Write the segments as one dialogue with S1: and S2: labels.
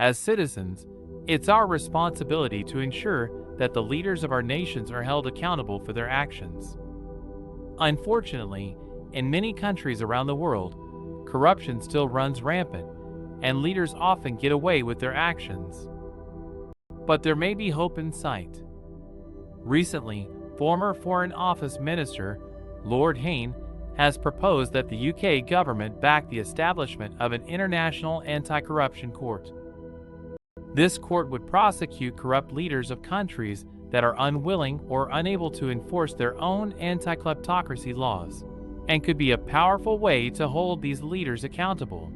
S1: As citizens, it's our responsibility to ensure that the leaders of our nations are held accountable for their actions. Unfortunately, in many countries around the world, corruption still runs rampant, and leaders often get away with their actions. But there may be hope in sight. Recently, former Foreign Office Minister Lord Hain has proposed that the UK government back the establishment of an international anti-corruption court. This court would prosecute corrupt leaders of countries that are unwilling or unable to enforce their own anti-kleptocracy laws, and could be a powerful way to hold these leaders accountable.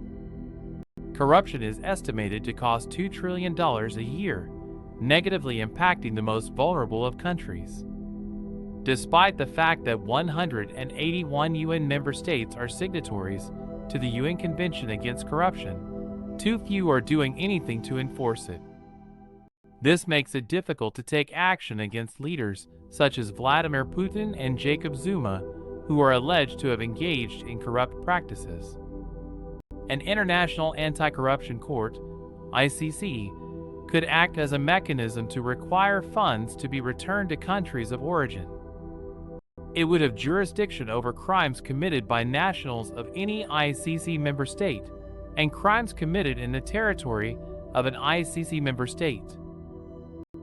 S1: Corruption is estimated to cost $2 trillion a year, negatively impacting the most vulnerable of countries. Despite the fact that 181 UN member states are signatories to the UN Convention Against Corruption, too few are doing anything to enforce it. This makes it difficult to take action against leaders such as Vladimir Putin and Jacob Zuma, who are alleged to have engaged in corrupt practices. An International Anti-Corruption Court, ICC, could act as a mechanism to require funds to be returned to countries of origin. It would have jurisdiction over crimes committed by nationals of any ICC member state, and crimes committed in the territory of an ICC member state.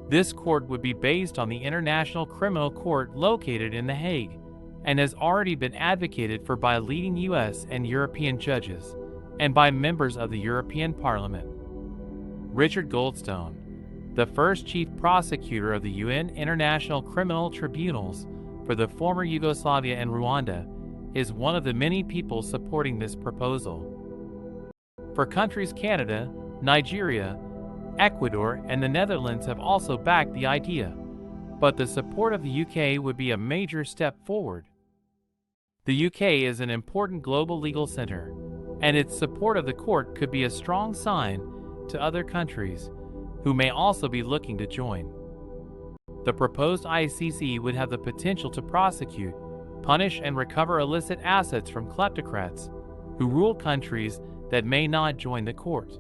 S1: This court would be based on the International Criminal Court located in The Hague, and has already been advocated for by leading US and European judges, and by members of the European Parliament. Richard Goldstone, the first chief prosecutor of the UN International Criminal Tribunals for the former Yugoslavia and Rwanda, is one of the many people supporting this proposal. For countries Canada, Nigeria, Ecuador, and the Netherlands have also backed the idea, but the support of the UK would be a major step forward. The UK is an important global legal center, and its support of the court could be a strong sign to other countries who may also be looking to join. The proposed ICC would have the potential to prosecute, punish, and recover illicit assets from kleptocrats who rule countries that may not join the court.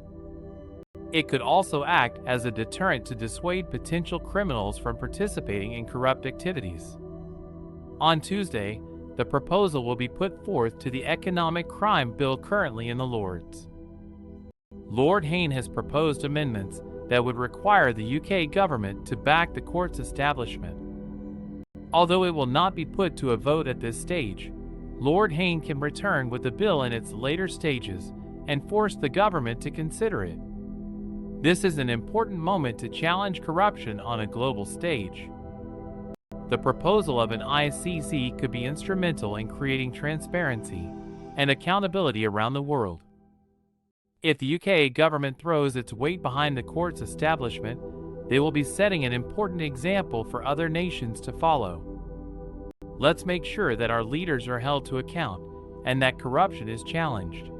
S1: It could also act as a deterrent to dissuade potential criminals from participating in corrupt activities. On Tuesday, the proposal will be put forth to the Economic Crime Bill currently in the Lords. Lord Hain has proposed amendments that would require the UK government to back the court's establishment. Although it will not be put to a vote at this stage, Lord Hain can return with the bill in its later stages and force the government to consider it. This is an important moment to challenge corruption on a global stage. The proposal of an ICC could be instrumental in creating transparency and accountability around the world. If the UK government throws its weight behind the court's establishment, they will be setting an important example for other nations to follow. Let's make sure that our leaders are held to account and that corruption is challenged.